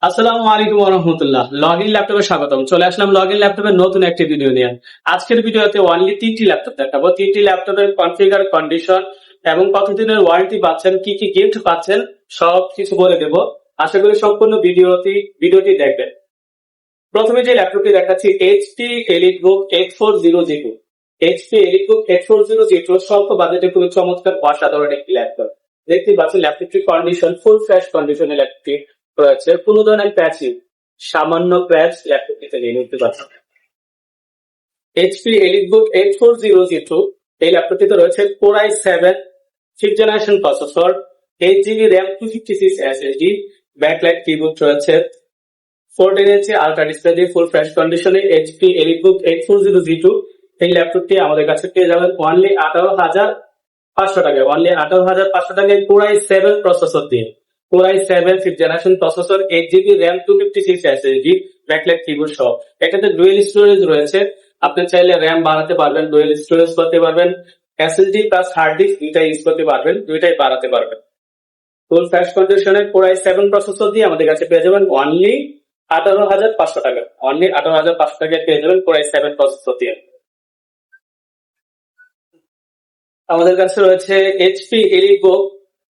আসসালামু আলাইকুম রহমতুল্লাহ। Log in ল্যাপটপে স্বাগতম। চলে আসলাম লগ ইন ল্যাপটপের নতুন একটি ভিডিও নিয়ে। আজকের ভিডিওতে অনলি 3টি ল্যাপটপ দেখাবো। 3টি ল্যাপটপের কনফিগার, কন্ডিশন এবং কতদিনের ওয়ারেন্টি পাচ্ছেন, কি কি গিফট পাচ্ছেন সব কিছু বলে দেব। আশা করি সম্পূর্ণ ভিডিওটি দেখবেন। প্রথমে যে ল্যাপটপটি দেখাচ্ছি HP EliteBook 840G2। HP EliteBook 840G2 স্বল্প বাজেটে খুবই চমৎকার অসাধারণ একটি ল্যাপটপ। দেখতে পাচ্ছেন ল্যাপটপটির কন্ডিশন ফুল ফ্রেশ কন্ডিশনের ল্যাপটপটি রয়েছে। কোনো ধরনের প্যাচিং, সামান্য প্যাচ ল্যাপটপটিতে নিয়ে নিতে পারছেন। এইচপি এলিটবুক 840G2 এই ল্যাপটপটিতে রয়েছে Core i7 5th generation processor, 8GB RAM, 256 SSD, backlight keyboard রয়েছে, 14 ইঞ্চি আলট্রা ডিসপ্লে দিয়ে ফুল ফ্রেশ কন্ডিশনে এইচপি এলিটবুক 840G2 এই ল্যাপটপটি আমাদের কাছে পেয়ে যাবেন অনলি 18,500 টাকায়। অনলি 18,500 টাকায় Core i7 প্রসেসর দিয়ে। Core i7 5th generation processor, 8GB RAM, 256 SSD, backlight keyboard সহ। এটাতে ডুয়েল স্টোরেজ রয়েছে। আপনি চাইলে র্যাম বাড়াতে পারবেন, ডুয়েল স্টোরেজ করতে পারবেন, এসএসডি প্লাস হার্ড ডিস্ক দুইটাই ইউজ করতে পারবেন, দুইটাই বাড়াতে পারবেন। ফুল ফ্রেশ কন্ডিশনের Core i7 প্রসেসর দিয়ে আমাদের কাছে পেয়ে যাবেন অনলি 18,500 টাকা। অনলি 18,500 টাকায় পেয়ে যাবেন Core i7 প্রসেসর দিয়ে। আমাদের কাছে রয়েছে HP EliteBook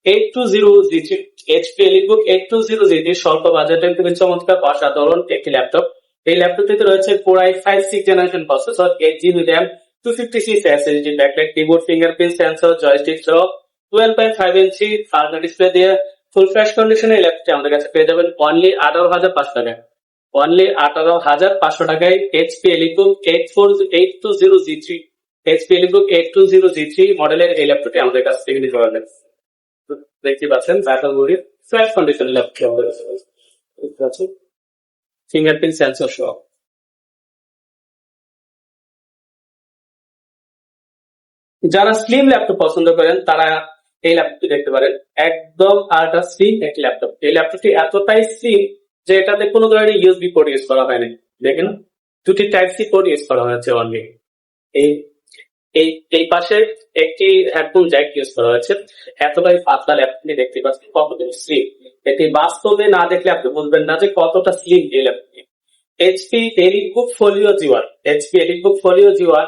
820G3। HP EliteBook 820G3 স্বল্প বাজেটের খুবই চমৎকার অসাধারণ একটি ল্যাপটপ। এই ল্যাপটপটিতে রয়েছে Core i5 6th generation processor, 8GB RAM, 256 SSD, backlight keyboard, fingerprint sensor, joystick সহ 12.5 ইঞ্চি আলট্রা ডিসপ্লে দিয়ে ফুল ফ্রেশ কন্ডিশনে এই ল্যাপটপটি আমাদের কাছে পেয়ে যাবেন অনলি 18,500 টাকায়। অনলি 18,500 টাকায় HP EliteBook 820G3 HP EliteBook 820G3 মডেলের এই ল্যাপটপটি আমাদের কাছ থেকে নিতে পারবেন। দেখতে পাচ্ছেন ব্যাটারি ফ্রেশ কন্ডিশনের ল্যাপটপ আমাদের কাছে দেখতে পাচ্ছেন, ফিঙ্গারপ্রিন্ট সেন্সর সহ। যারা স্লিম ল্যাপটপ পছন্দ করেন তারা এই ল্যাপটপটি দেখতে পারেন। একদম আল্ট্রা স্লিম একটি ল্যাপটপ। এই ল্যাপটপটি এতটাই স্লিম যে এটাতে কোনো ধরনের ইউএসবি পোর্ট ইউজ করা হয়নি। দেখেন, দুটি টাইপ সি পোর্ট ইউজ করা হয়েছে অনলি। এই এই এই পাশে একটি হেডফোন জ্যাক ইউজ করা হয়েছে। এতটাই পাতলা ল্যাপটপটি দেখতে পাচ্ছেন কতটা স্লিম। এটি বাস্তবে না দেখলে আপনি বুঝবেন না যে কতটা স্লিম এই ল্যাপটপটি। HP EliteBook folio G1। HP EliteBook folio G1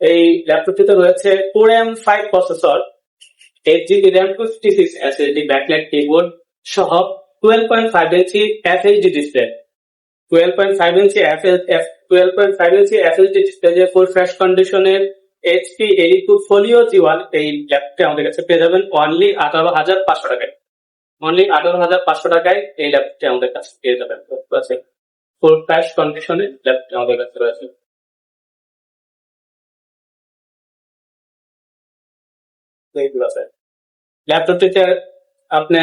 এই ল্যাপটপটিতে রয়েছে Core i5 processor, 8GB RAM, 256 SSD, backlight keyboard সহ 12.5 ইঞ্চি এফএইচডি ডিসপ্লে। 12.5 ইঞ্চি এফএইচডি ডিসপ্লে দিয়ে ফুল ফ্রেশ কন্ডিশনের এইচপি এলিটবুক ফোলিও G1 এই ল্যাপটপটি আমাদের কাছে পেয়ে যাবেন অনলি 18,500 টাকায়। অনলি 18,500 টাকায় এই ল্যাপটপটি আমাদের কাছে পেয়ে যাবেন। ফুল ফ্রেশ কন্ডিশনে ল্যাপটপটি আমাদের কাছে রয়েছে। ল্যাপটপটিতে আপনি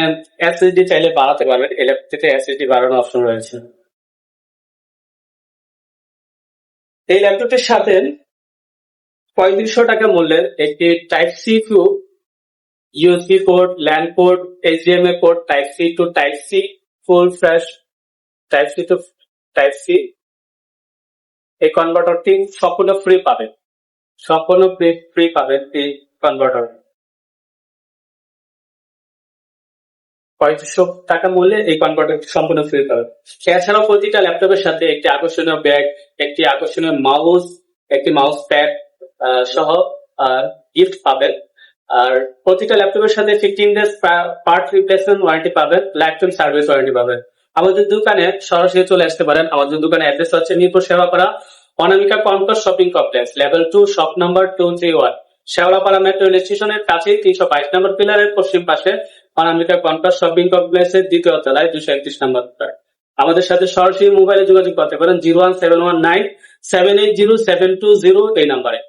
এসএসডি চাইলে বাড়াতে পারবেন। এই ল্যাপটপটিতে এসএসডি বাড়ানোর অপশন রয়েছে। এই ল্যাপটপটির সাথে 3500 টাকা মূল্যের একটি type C to USB port, LAN port, HDMI port, type C to type C, full fresh type C to type C এই কনভার্টারটি সম্পূর্ণ ফ্রি পাবেন। সম্পূর্ণ ফ্রি পাবেন এই কনভার্টার। 3500 টাকা মূল্যে এই কনভার্টারটি সম্পূর্ণ ফ্রি পাবেন। এছাড়াও প্রতিটা ল্যাপটপের সাথে একটি আকর্ষণীয় ব্যাগ, একটি আকর্ষণীয় মাউস, একটি মাউস প্যাড সহ গিফট পাবেন। আর প্রতিটা ল্যাপটপের সাথে 15 ডেজ পার্ট রিপ্লেসমেন্ট ওয়ারেন্টি পাবেন, লাইফ টাইম সার্ভিস ওয়ারেন্টি পাবেন। আমাদের দোকানে সরাসরি চলে আসতে পারেন। আমাদের দোকানের অ্যাড্রেস হচ্ছে Mirpur Sebapara Anamika Konoks shopping complex, level 2, shop number 231, Shewrapara metro rail স্টেশনের কাছেই 322 নম্বর পিলারের পশ্চিম পাশে অনামিকা কনকস শপিং কমপ্লেক্সের দ্বিতীয় তলায় 231 নম্বর। আমাদের সাথে সরাসরি মোবাইলে যোগাযোগ করতে পারেন 01719 780 720 এই নাম্বারে।